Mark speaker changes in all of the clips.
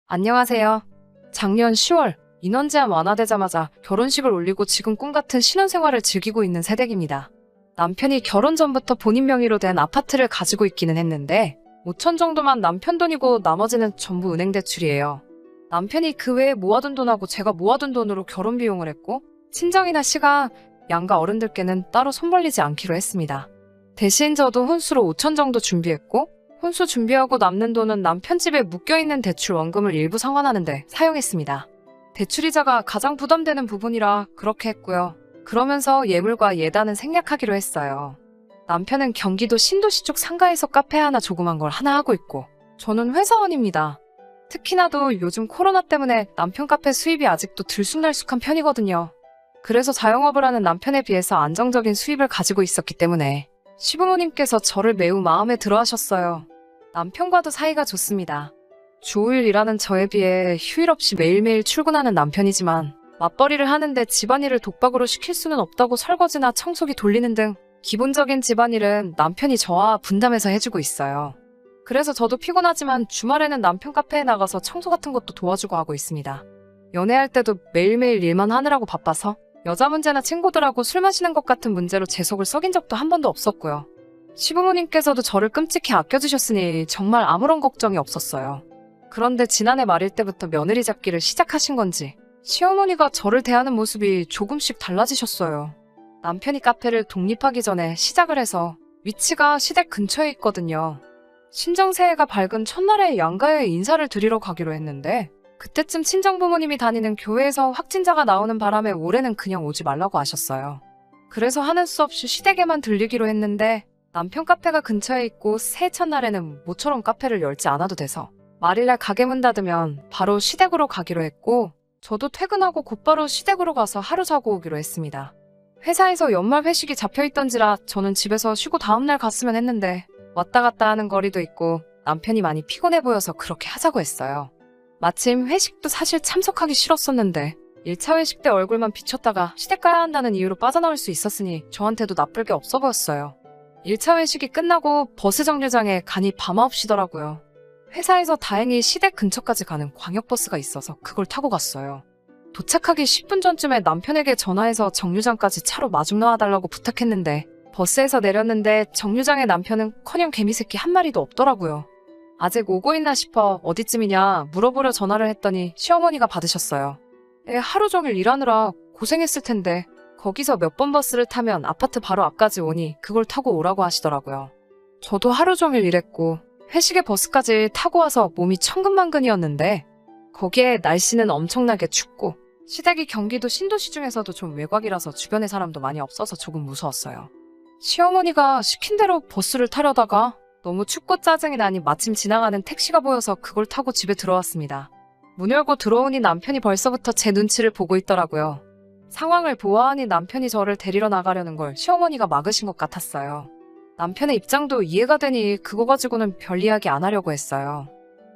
Speaker 1: 안녕하세요. 작년 10월 인원 제한 완화되자마자 결혼식을 올리고 지금 꿈같은 신혼생활을 즐기고 있는 새댁입니다. 남편이 결혼 전부터 본인 명의로 된 아파트를 가지고 있기는 했는데 5천 정도만 남편 돈이고 나머지는 전부 은행 대출이에요. 남편이 그 외에 모아둔 돈하고 제가 모아둔 돈으로 결혼 비용을 했고 친정이나 시가 양가 어른들께는 따로 손 벌리지 않기로 했습니다. 대신 저도 혼수로 5천 정도 준비했고 혼수 준비하고 남는 돈은 남편 집에 묶여있는 대출 원금을 일부 상환하는데 사용했습니다. 대출이자가 가장 부담되는 부분이라 그렇게 했고요. 그러면서 예물과 예단은 생략하기로 했어요. 남편은 경기도 신도시 쪽 상가에서 카페 하나 조그만 걸 하나 하고 있고 저는 회사원입니다. 특히나도 요즘 코로나 때문에 남편 카페 수입이 아직도 들쑥날쑥한 편이거든요. 그래서 자영업을 하는 남편에 비해서 안정적인 수입을 가지고 있었기 때문에 시부모님께서 저를 매우 마음에 들어 하셨어요. 남편과도 사이가 좋습니다. 주 5일 일하는 저에 비해 휴일 없이 매일매일 출근하는 남편이지만 맞벌이를 하는데 집안일을 독박으로 시킬 수는 없다고 설거지나 청소기 돌리는 등 기본적인 집안일은 남편이 저와 분담해서 해주고 있어요. 그래서 저도 피곤하지만 주말에는 남편 카페에 나가서 청소 같은 것도 도와주고 하고 있습니다. 연애할 때도 매일매일 일만 하느라고 바빠서 여자 문제나 친구들하고 술 마시는 것 같은 문제로 제 속을 썩인 적도 한 번도 없었고요. 시부모님께서도 저를 끔찍히 아껴주셨으니 정말 아무런 걱정이 없었어요. 그런데 지난해 말일 때부터 며느리 잡기를 시작하신 건지 시어머니가 저를 대하는 모습이 조금씩 달라지셨어요. 남편이 카페를 독립하기 전에 시작을 해서 위치가 시댁 근처에 있거든요. 신정새해가 밝은 첫날에 양가에 인사를 드리러 가기로 했는데 그때쯤 친정부모님이 다니는 교회에서 확진자가 나오는 바람에 올해는 그냥 오지 말라고 하셨어요. 그래서 하는 수 없이 시댁에만 들리기로 했는데 남편 카페가 근처에 있고 새해 첫날에는 모처럼 카페를 열지 않아도 돼서 말일날 가게 문 닫으면 바로 시댁으로 가기로 했고 저도 퇴근하고 곧바로 시댁으로 가서 하루 자고 오기로 했습니다. 회사에서 연말 회식이 잡혀있던지라 저는 집에서 쉬고 다음날 갔으면 했는데 왔다 갔다 하는 거리도 있고 남편이 많이 피곤해 보여서 그렇게 하자고 했어요. 마침 회식도 사실 참석하기 싫었었는데 1차 회식 때 얼굴만 비쳤다가 시댁 가야 한다는 이유로 빠져나올 수 있었으니 저한테도 나쁠 게 없어 보였어요. 1차 회식이 끝나고 버스 정류장에 가니 밤9시더라고요. 회사에서 다행히 시댁 근처까지 가는 광역버스가 있어서 그걸 타고 갔어요. 도착하기 10분 전쯤에 남편에게 전화해서 정류장까지 차로 마중 나와달라고 부탁했는데 버스에서 내렸는데 정류장에 남편은커녕 개미새끼 한 마리도 없더라고요. 아직 오고 있나 싶어 어디쯤이냐 물어보려 전화를 했더니 시어머니가 받으셨어요. 하루 종일 일하느라 고생했을 텐데 거기서 몇 번 버스를 타면 아파트 바로 앞까지 오니 그걸 타고 오라고 하시더라고요. 저도 하루 종일 일했고 회식에 버스까지 타고 와서 몸이 천근만근이었는데 거기에 날씨는 엄청나게 춥고 시댁이 경기도 신도시 중에서도 좀 외곽이라서 주변에 사람도 많이 없어서 조금 무서웠어요. 시어머니가 시킨 대로 버스를 타려다가 너무 춥고 짜증이 나니 마침 지나가는 택시가 보여서 그걸 타고 집에 들어왔습니다. 문 열고 들어오니 남편이 벌써부터 제 눈치를 보고 있더라고요. 상황을 보아하니 남편이 저를 데리러 나가려는 걸 시어머니가 막으신 것 같았어요. 남편의 입장도 이해가 되니 그거 가지고는 별 이야기 안 하려고 했어요.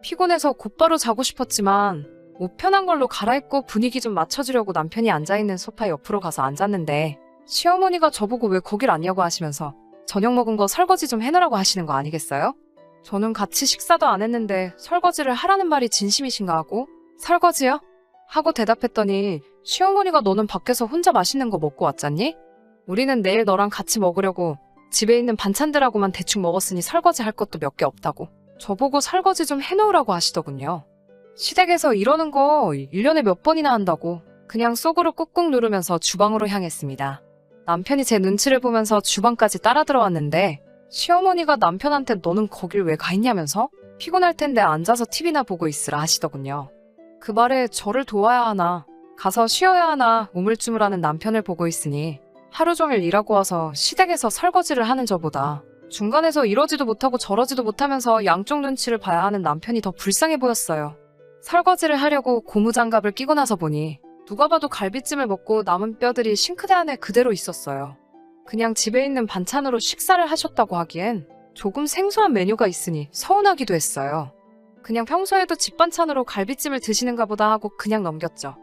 Speaker 1: 피곤해서 곧바로 자고 싶었지만 옷 편한 걸로 갈아입고 분위기 좀 맞춰주려고 남편이 앉아있는 소파 옆으로 가서 앉았는데 시어머니가 저보고 왜 거길 앉냐고 하시면서 저녁 먹은 거 설거지 좀 해놓으라고 하시는 거 아니겠어요? 저는 같이 식사도 안 했는데 설거지를 하라는 말이 진심이신가 하고 설거지요? 하고 대답했더니 시어머니가 너는 밖에서 혼자 맛있는 거 먹고 왔잖니? 우리는 내일 너랑 같이 먹으려고 집에 있는 반찬들하고만 대충 먹었으니 설거지 할 것도 몇 개 없다고 저보고 설거지 좀 해놓으라고 하시더군요. 시댁에서 이러는 거 1년에 몇 번이나 한다고 그냥 속으로 꾹꾹 누르면서 주방으로 향했습니다. 남편이 제 눈치를 보면서 주방까지 따라 들어왔는데 시어머니가 남편한테 너는 거길 왜 가 있냐면서 피곤할 텐데 앉아서 TV나 보고 있으라 하시더군요. 그 말에 저를 도와야 하나 가서 쉬어야 하나 우물쭈물하는 남편을 보고 있으니 하루 종일 일하고 와서 시댁에서 설거지를 하는 저보다 중간에서 이러지도 못하고 저러지도 못하면서 양쪽 눈치를 봐야 하는 남편이 더 불쌍해 보였어요. 설거지를 하려고 고무장갑을 끼고 나서 보니 누가 봐도 갈비찜을 먹고 남은 뼈들이 싱크대 안에 그대로 있었어요. 그냥 집에 있는 반찬으로 식사를 하셨다고 하기엔 조금 생소한 메뉴가 있으니 서운하기도 했어요. 그냥 평소에도 집 반찬으로 갈비찜을 드시는가 보다 하고 그냥 넘겼죠.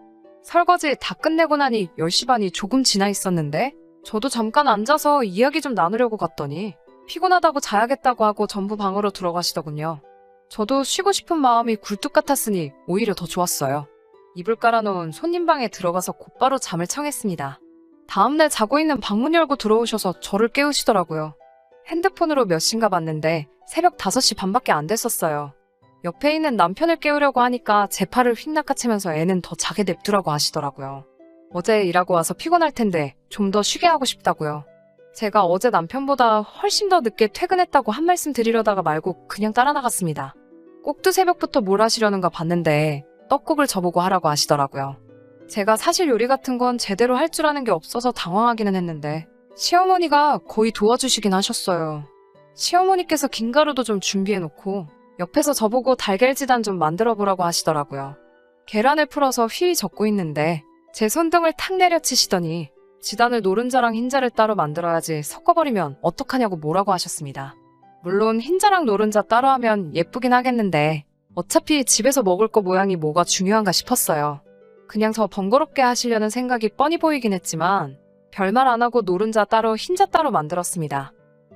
Speaker 1: 설거지 다 끝내고 나니 10시 반이 조금 지나 있었는데 저도 잠깐 앉아서 이야기 좀 나누려고 갔더니 피곤하다고 자야겠다고 하고 전부 방으로 들어가시더군요. 저도 쉬고 싶은 마음이 굴뚝 같았으니 오히려 더 좋았어요. 이불 깔아놓은 손님 방에 들어가서 곧바로 잠을 청했습니다. 다음날 자고 있는 방문 열고 들어오셔서 저를 깨우시더라고요. 핸드폰으로 몇 시인가 봤는데 새벽 5시 반밖에 안 됐었어요. 옆에 있는 남편을 깨우려고 하니까 제 팔을 휙낚아채면서 애는 더 자게 냅두라고 하시더라고요. 어제 일하고 와서 피곤할 텐데 좀 더 쉬게 하고 싶다고요. 제가 어제 남편보다 훨씬 더 늦게 퇴근했다고 한 말씀 드리려다가 말고 그냥 따라 나갔습니다. 꼭두 새벽부터 뭘 하시려는가 봤는데 떡국을 저보고 하라고 하시더라고요. 제가 사실 요리 같은 건 제대로 할 줄 아는 게 없어서 당황하기는 했는데 시어머니가 거의 도와주시긴 하셨어요. 시어머니께서 김가루도 좀 준비해놓고 옆에서 저보고 달걀지단 좀 만들어보라고 하시더라고요. 계란을 풀어서 휘휘 젓고 있는데 제 손등을 탁 내려치시더니 지단을 노른자랑 흰자를 따로 만들어야지 섞어버리면 어떡하냐고 뭐라고 하셨습니다. 물론 흰자랑 노른자 따로 하면 예쁘긴 하겠는데 어차피 집에서 먹을 거 모양이 뭐가 중요한가 싶었어요. 그냥 더 번거롭게 하시려는 생각이 뻔히 보이긴 했지만 별말 안 하고 노른자 따로 흰자 따로 만들었습니다.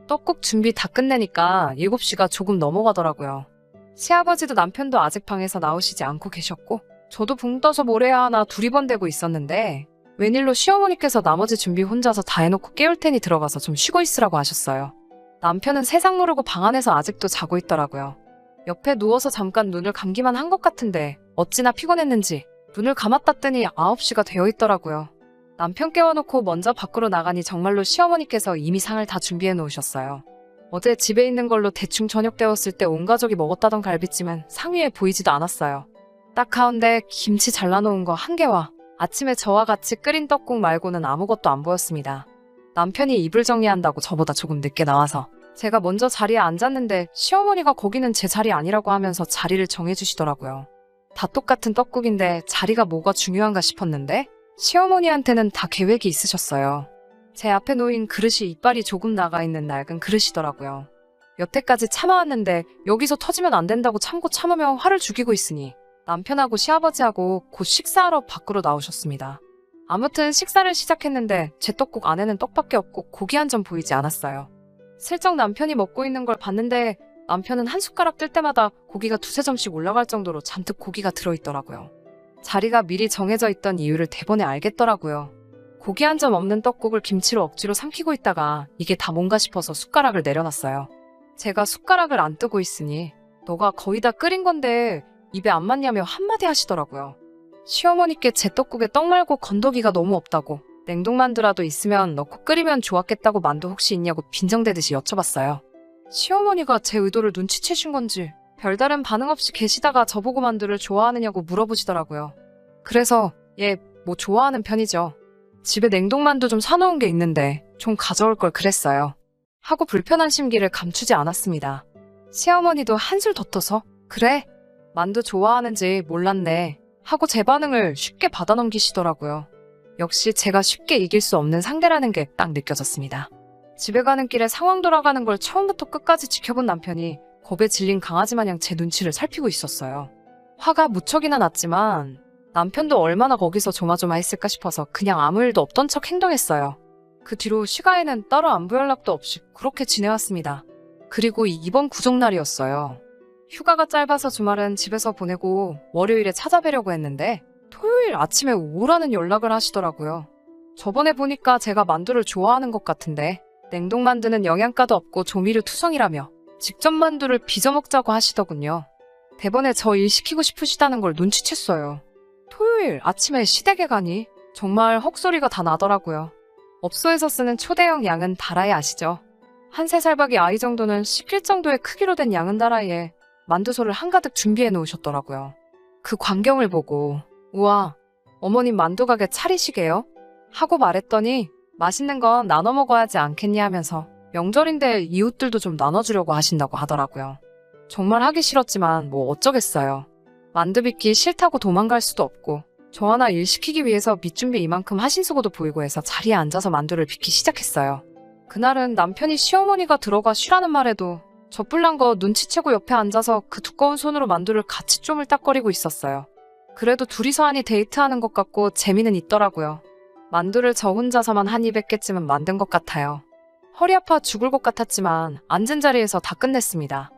Speaker 1: 떡국 준비 다 끝내니까 7시가 조금 넘어가더라고요. 시아버지도 남편도 아직 방에서 나오시지 않고 계셨고 저도 붕 떠서 뭘 해야 하나 두리번대고 있었는데 웬일로 시어머니께서 나머지 준비 혼자서 다 해놓고 깨울 테니 들어가서 좀 쉬고 있으라고 하셨어요. 남편은 세상 모르고 방 안에서 아직도 자고 있더라고요. 옆에 누워서 잠깐 눈을 감기만 한 것 같은데 어찌나 피곤했는지 눈을 감았다 뜨니 9시가 되어 있더라고요. 남편 깨워놓고 먼저 밖으로 나가니 정말로 시어머니께서 이미 상을 다 준비해 놓으셨어요. 어제 집에 있는 걸로 대충 저녁 때웠을 때 온 가족이 먹었다던 갈비찜은 상위에 보이지도 않았어요. 딱 가운데 김치 잘라놓은 거 1개와 아침에 저와 같이 끓인 떡국 말고는 아무것도 안 보였습니다. 남편이 이불 정리한다고 저보다 조금 늦게 나와서 제가 먼저 자리에 앉았는데 시어머니가 거기는 제 자리 아니라고 하면서 자리를 정해주시더라고요. 다 똑같은 떡국인데 자리가 뭐가 중요한가 싶었는데 시어머니한테는 다 계획이 있으셨어요. 제 앞에 놓인 그릇이 이빨이 조금 나가 있는 낡은 그릇이더라고요. 여태까지 참아왔는데 여기서 터지면 안 된다고 참고 참으며 화를 죽이고 있으니 남편하고 시아버지하고 곧 식사하러 밖으로 나오셨습니다. 아무튼 식사를 시작했는데 제 떡국 안에는 떡밖에 없고 고기 한 점 보이지 않았어요. 슬쩍 남편이 먹고 있는 걸 봤는데 남편은 한 숟가락 뜰 때마다 고기가 2~3점씩 올라갈 정도로 잔뜩 고기가 들어있더라고요. 자리가 미리 정해져 있던 이유를 대번에 알겠더라고요. 고기 한 점 없는 떡국을 김치로 억지로 삼키고 있다가 이게 다 뭔가 싶어서 숟가락을 내려놨어요. 제가 숟가락을 안 뜨고 있으니 너가 거의 다 끓인 건데 입에 안 맞냐며 한마디 하시더라고요. 시어머니께 제 떡국에 떡 말고 건더기가 너무 없다고 냉동만두라도 있으면 넣고 끓이면 좋았겠다고 만두 혹시 있냐고 빈정대듯이 여쭤봤어요. 시어머니가 제 의도를 눈치채신 건지 별다른 반응 없이 계시다가 저보고 만두를 좋아하느냐고 물어보시더라고요. 그래서 뭐 좋아하는 편이죠. 집에 냉동만두 좀 사놓은 게 있는데 좀 가져올 걸 그랬어요. 하고 불편한 심기를 감추지 않았습니다. 시어머니도 한술 더 떠서 그래? 만두 좋아하는지 몰랐네 하고 제 반응을 쉽게 받아넘기시더라고요. 역시 제가 쉽게 이길 수 없는 상대라는 게 딱 느껴졌습니다. 집에 가는 길에 상황 돌아가는 걸 처음부터 끝까지 지켜본 남편이 겁에 질린 강아지 마냥 제 눈치를 살피고 있었어요. 화가 무척이나 났지만 남편도 얼마나 거기서 조마조마했을까 싶어서 그냥 아무 일도 없던 척 행동했어요. 그 뒤로 시가에는 따로 안부 연락도 없이 그렇게 지내왔습니다. 그리고 이번 구정날이었어요. 휴가가 짧아서 주말은 집에서 보내고 월요일에 찾아뵈려고 했는데 토요일 아침에 오라는 연락을 하시더라고요. 저번에 보니까 제가 만두를 좋아하는 것 같은데 냉동만두는 영양가도 없고 조미료 투성이라며 직접 만두를 빚어 먹자고 하시더군요. 대번에 저 일 시키고 싶으시다는 걸 눈치챘어요. 토요일 아침에 시댁에 가니 정말 헉소리가 다 나더라고요. 업소에서 쓰는 초대형 양은 다라이 아시죠? 한 3살박이 아이 정도는 씻길 정도의 크기로 된 양은 다라이에 만두소를 한가득 준비해 놓으셨더라고요. 그 광경을 보고 우와, 어머님 만두 가게 차리시게요? 하고 말했더니 맛있는 건 나눠 먹어야지 않겠니 하면서 명절인데 이웃들도 좀 나눠주려고 하신다고 하더라고요. 정말 하기 싫었지만 뭐 어쩌겠어요. 만두 빚기 싫다고 도망갈 수도 없고 저 하나 일 시키기 위해서 밑준비 이만큼 하신 수고도 보이고 해서 자리에 앉아서 만두를 빚기 시작했어요. 그날은 남편이 시어머니가 들어가 쉬라는 말에도 젖불난 거 눈치채고 옆에 앉아서 그 두꺼운 손으로 만두를 같이 쪼물딱거리고 있었어요. 그래도 둘이서 하니 데이트하는 것 같고 재미는 있더라고요. 만두를 저 혼자서만 한 200개쯤은 만든 것 같아요. 허리 아파 죽을 것 같았지만 앉은 자리에서 다 끝냈습니다.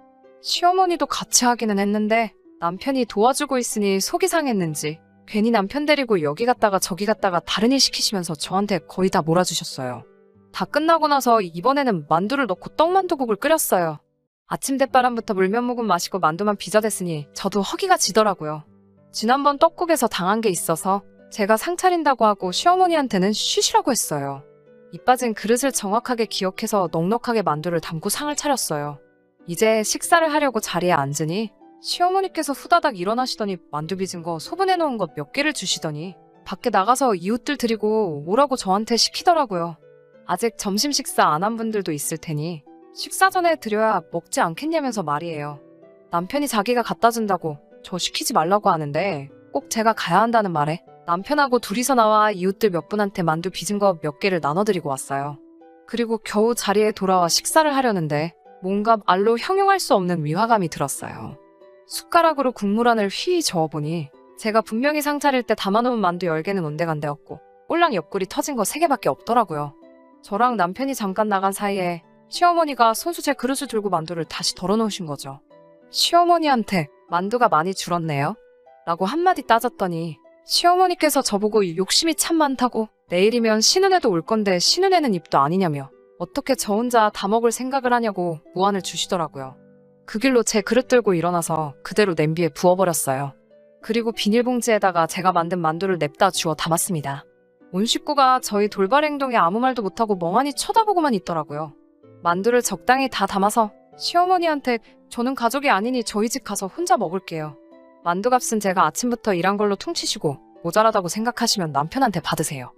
Speaker 1: 시어머니도 같이 하기는 했는데 남편이 도와주고 있으니 속이 상했는지 괜히 남편 데리고 여기 갔다가 저기 갔다가 다른 일 시키시면서 저한테 거의 다 몰아주셨어요. 다 끝나고 나서 이번에는 만두를 넣고 떡만두국을 끓였어요. 아침 대바람부터 물면 묵은 마시고 만두만 빚어댔으니 저도 허기가 지더라고요. 지난번 떡국에서 당한 게 있어서 제가 상 차린다고 하고 시어머니한테는 쉬시라고 했어요. 입 빠진 그릇을 정확하게 기억해서 넉넉하게 만두를 담고 상을 차렸어요. 이제 식사를 하려고 자리에 앉으니 시어머니께서 후다닥 일어나시더니 만두 빚은 거 소분해놓은 것 몇 개를 주시더니 밖에 나가서 이웃들 드리고 오라고 저한테 시키더라고요. 아직 점심 식사 안 한 분들도 있을 테니 식사 전에 드려야 먹지 않겠냐면서 말이에요. 남편이 자기가 갖다 준다고 저 시키지 말라고 하는데 꼭 제가 가야 한다는 말에 남편하고 둘이서 나와 이웃들 몇 분한테 만두 빚은 거 몇 개를 나눠드리고 왔어요. 그리고 겨우 자리에 돌아와 식사를 하려는데 뭔가 말로 형용할 수 없는 위화감이 들었어요. 숟가락으로 국물안을 휘 저어보니 제가 분명히 상 차릴 때 담아놓은 만두 10개는 온데간데였고 꼴랑 옆구리 터진 거 3개밖에 없더라고요. 저랑 남편이 잠깐 나간 사이에 시어머니가 손수 제 그릇을 들고 만두를 다시 덜어놓으신 거죠. 시어머니한테 만두가 많이 줄었네요? 라고 한마디 따졌더니 시어머니께서 저보고 욕심이 참 많다고 내일이면 신혼에도 올 건데 신혼에는 입도 아니냐며 어떻게 저 혼자 다 먹을 생각을 하냐고 무안을 주시더라고요. 그 길로 제 그릇 들고 일어나서 그대로 냄비에 부어버렸어요. 그리고 비닐봉지에다가 제가 만든 만두를 냅다 주워 담았습니다. 온 식구가 저희 돌발 행동에 아무 말도 못하고 멍하니 쳐다보고만 있더라고요. 만두를 적당히 다 담아서 시어머니한테 저는 가족이 아니니 저희 집 가서 혼자 먹을게요. 만두값은 제가 아침부터 일한 걸로 퉁치시고 모자라다고 생각하시면 남편한테 받으세요.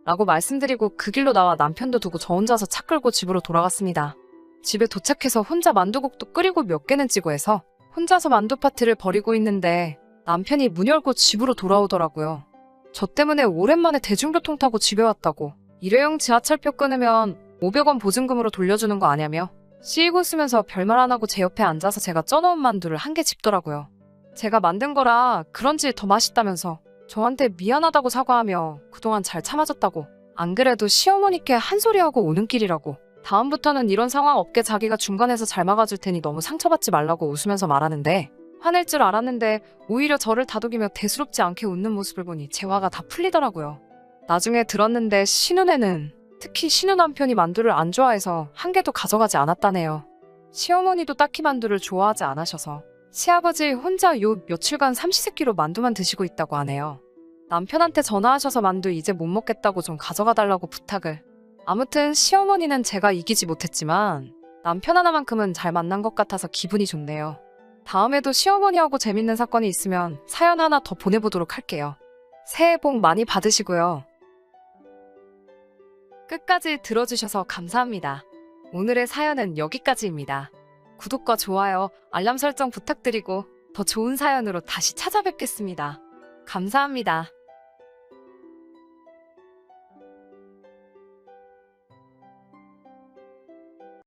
Speaker 1: 라고 말씀드리고 그 길로 나와 남편도 두고 저 혼자서 차 끌고 집으로 돌아갔습니다. 집에 도착해서 혼자 만두국도 끓이고 몇 개는 찌고 해서 혼자서 만두 파티를 벌이고 있는데 남편이 문 열고 집으로 돌아오더라고요. 저 때문에 오랜만에 대중교통 타고 집에 왔다고 일회용 지하철표 끊으면 500원 보증금으로 돌려주는 거 아냐며 씌이고 쓰면서 별말 안 하고 제 옆에 앉아서 제가 쪄놓은 만두를 한 개 집더라고요. 제가 만든 거라 그런지 더 맛있다면서 저한테 미안하다고 사과하며 그동안 잘 참아줬다고 안 그래도 시어머니께 한 소리하고 오는 길이라고 다음부터는 이런 상황 없게 자기가 중간에서 잘 막아줄 테니 너무 상처받지 말라고 웃으면서 말하는데 화낼 줄 알았는데 오히려 저를 다독이며 대수롭지 않게 웃는 모습을 보니 제 화가 다 풀리더라고요. 나중에 들었는데 신혼에는 특히 신혼 남편이 만두를 안 좋아해서 한 개도 가져가지 않았다네요. 시어머니도 딱히 만두를 좋아하지 않으셔서 시아버지 혼자 요 며칠간 삼시세끼로 만두만 드시고 있다고 하네요. 남편한테 전화하셔서 만두 이제 못 먹겠다고 좀 가져가 달라고 부탁을. 아무튼 시어머니는 제가 이기지 못했지만 남편 하나만큼은 잘 만난 것 같아서 기분이 좋네요. 다음에도 시어머니하고 재밌는 사건이 있으면 사연 하나 더 보내보도록 할게요. 새해 복 많이 받으시고요. 끝까지 들어주셔서 감사합니다. 오늘의 사연은 여기까지입니다. 구독과 좋아요, 알람 설정 부탁드리고 더 좋은 사연으로 다시 찾아뵙겠습니다. 감사합니다.